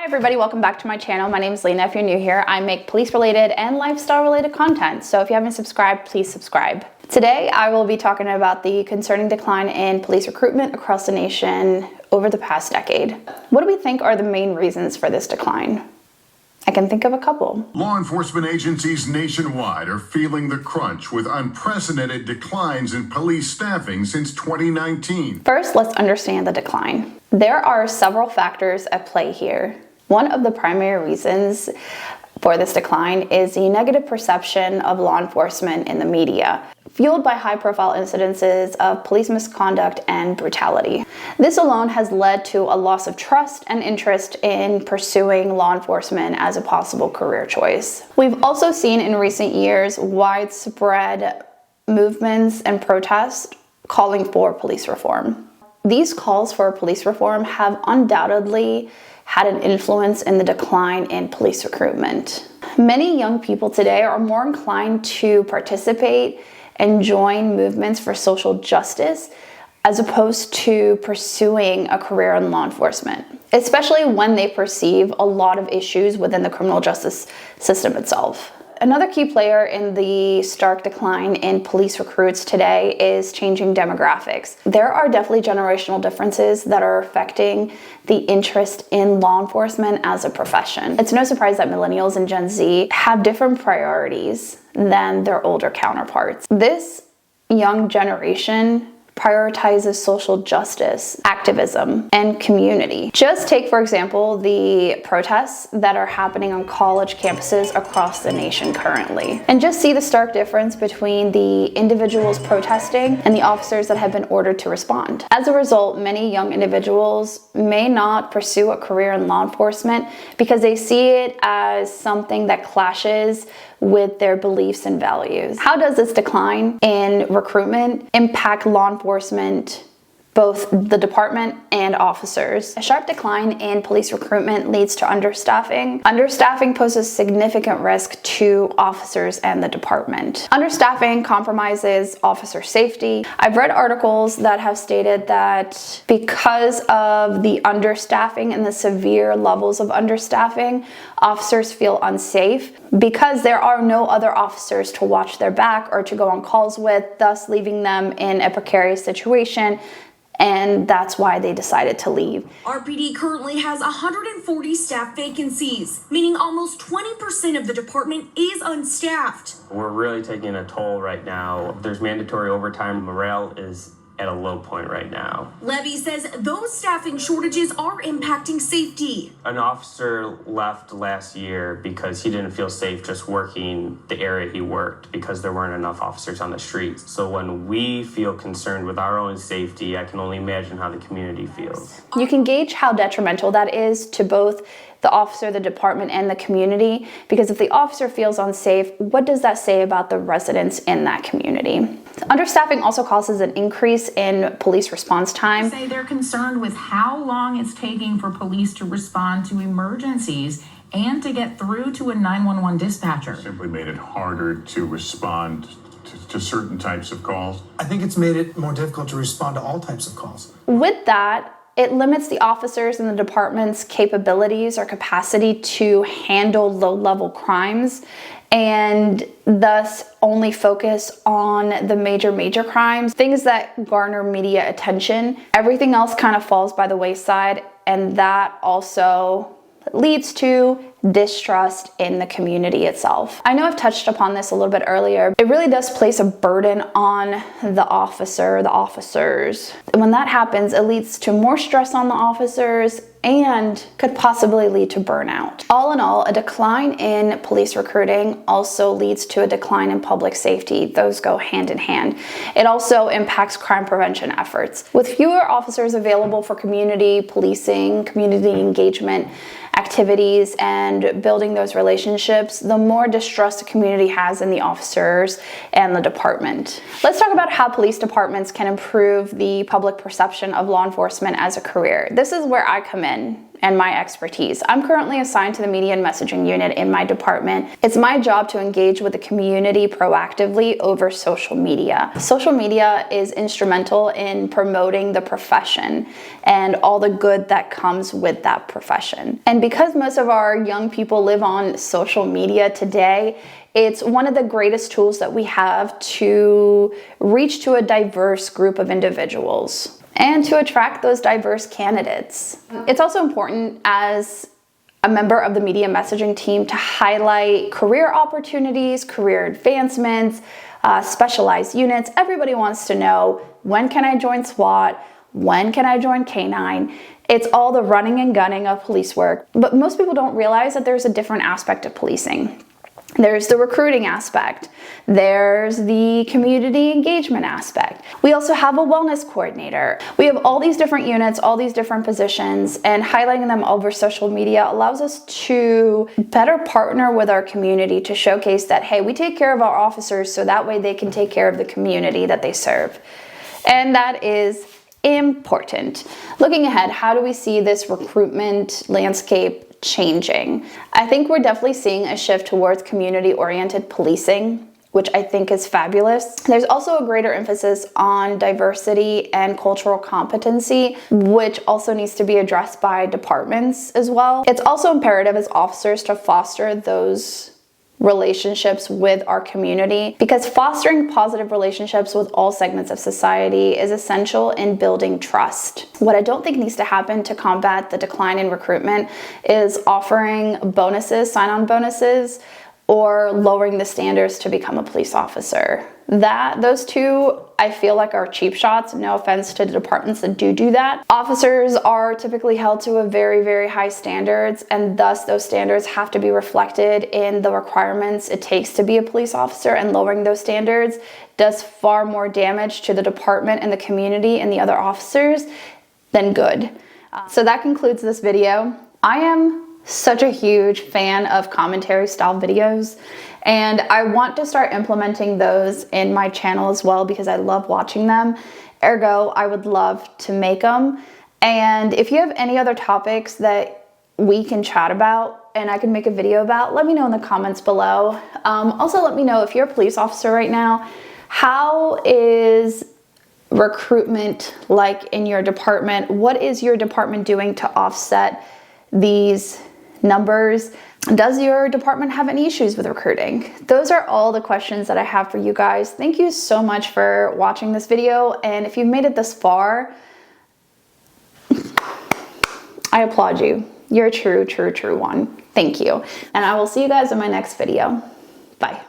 everybody, welcome back to my channel. My name is Lena. If you're new here, I make police related and lifestyle related content. So if you haven't subscribed, please subscribe. Today, I will be talking about the concerning decline in police recruitment across the nation over the past decade. What do we think are the main reasons for this decline? I can think of a couple. Law enforcement agencies nationwide are feeling the crunch with unprecedented declines in police staffing since 2019. First, let's understand the decline. There are several factors at play here. One of the primary reasons for this decline is the negative perception of law enforcement in the media, fueled by high-profile incidences of police misconduct and brutality. This alone has led to a loss of trust and interest in pursuing law enforcement as a possible career choice. We've also seen in recent years widespread movements and protests calling for police reform. These calls for police reform have undoubtedly had an influence in the decline in police recruitment. Many young people today are more inclined to participate and join movements for social justice as opposed to pursuing a career in law enforcement, especially when they perceive a lot of issues within the criminal justice system itself. Another key player in the stark decline in police recruits today is changing demographics. There are definitely generational differences that are affecting the interest in law enforcement as a profession. It's no surprise that millennials and Gen Z have different priorities than their older counterparts. This young generation prioritizes social justice, activism, and community. Just take, for example, the protests that are happening on college campuses across the nation currently. And just see the stark difference between the individuals protesting and the officers that have been ordered to respond. As a result, many young individuals may not pursue a career in law enforcement because they see it as something that clashes with their beliefs and values. How does this decline in recruitment impact law enforcement, both the department and officers? A sharp decline in police recruitment leads to understaffing. Understaffing poses significant risk to officers and the department. Understaffing compromises officer safety. I've read articles that have stated that because of the understaffing and the severe levels of understaffing, officers feel unsafe because there are no other officers to watch their back or to go on calls with, thus leaving them in a precarious situation. And that's why they decided to leave. RPD currently has 140 staff vacancies, meaning almost 20% of the department is unstaffed. We're really taking a toll right now. There's mandatory overtime. Morale is at a low point right now. Levy says those staffing shortages are impacting safety. An officer left last year because he didn't feel safe just working the area he worked because there weren't enough officers on the streets. So when we feel concerned with our own safety, I can only imagine how the community feels. You can gauge how detrimental that is to both the officer, the department, and the community, because if the officer feels unsafe, what does that say about the residents in that community? Understaffing also causes an increase in police response time. Say they're concerned with how long it's taking for police to respond to emergencies and to get through to a 911 dispatcher. Simply made it harder to respond to certain types of calls. I think it's made it more difficult to respond to all types of calls. With that, it limits the officers in the department's capabilities or capacity to handle low-level crimes and thus only focus on the major crimes, things that garner media attention. Everything else kind of falls by the wayside, and that also leads to distrust in the community itself. I know I've touched upon this a little bit earlier. It really does place a burden on the officer, the officers. And when that happens, it leads to more stress on the officers and could possibly lead to burnout. All in all, a decline in police recruiting also leads to a decline in public safety. Those go hand in hand. It also impacts crime prevention efforts. With fewer officers available for community policing, community engagement activities, and building those relationships, the more distrust the community has in the officers and the department. Let's talk about how police departments can improve the public perception of law enforcement as a career. This is where I come in. and my expertise. I'm currently assigned to the media and messaging unit in my department. It's my job to engage with the community proactively over social media. Social media is instrumental in promoting the profession and all the good that comes with that profession. And because most of our young people live on social media today, it's one of the greatest tools that we have to reach to a diverse group of individuals and to attract those diverse candidates. It's also important as a member of the media messaging team to highlight career opportunities, career advancements, specialized units. Everybody wants to know, when can I join SWAT? When can I join K9? It's all the running and gunning of police work, but most people don't realize that there's a different aspect of policing. There's the recruiting aspect. There's the community engagement aspect. We also have a wellness coordinator. We have all these different units, all these different positions, and highlighting them over social media allows us to better partner with our community to showcase that, hey, we take care of our officers so that way they can take care of the community that they serve. And that is important. Looking ahead, how do we see this recruitment landscape changing? I think we're definitely seeing a shift towards community-oriented policing, which I think is fabulous. There's also a greater emphasis on diversity and cultural competency, which also needs to be addressed by departments as well. It's also imperative as officers to foster those relationships with our community, because fostering positive relationships with all segments of society is essential in building trust. What I don't think needs to happen to combat the decline in recruitment is offering bonuses, sign-on bonuses, or lowering the standards to become a police officer. Those two, I feel like, are cheap shots. No offense to the departments that do that. Officers are typically held to a very, very high standards, and thus those standards have to be reflected in the requirements it takes to be a police officer, and lowering those standards does far more damage to the department and the community and the other officers than good. So that concludes this video. I am such a huge fan of commentary style videos, and I want to start implementing those in my channel as well because I love watching them. Ergo, I would love to make them. And if you have any other topics that we can chat about and I can make a video about, let me know in the comments below. Also, let me know if you're a police officer right now, how is recruitment like in your department? What is your department doing to offset these numbers? Does your department have any issues with recruiting? Those are all the questions that I have for you guys. Thank you so much for watching this video, and if you've made it this far, I applaud you. You're a true one. Thank you. And I will see you guys in my next video. Bye.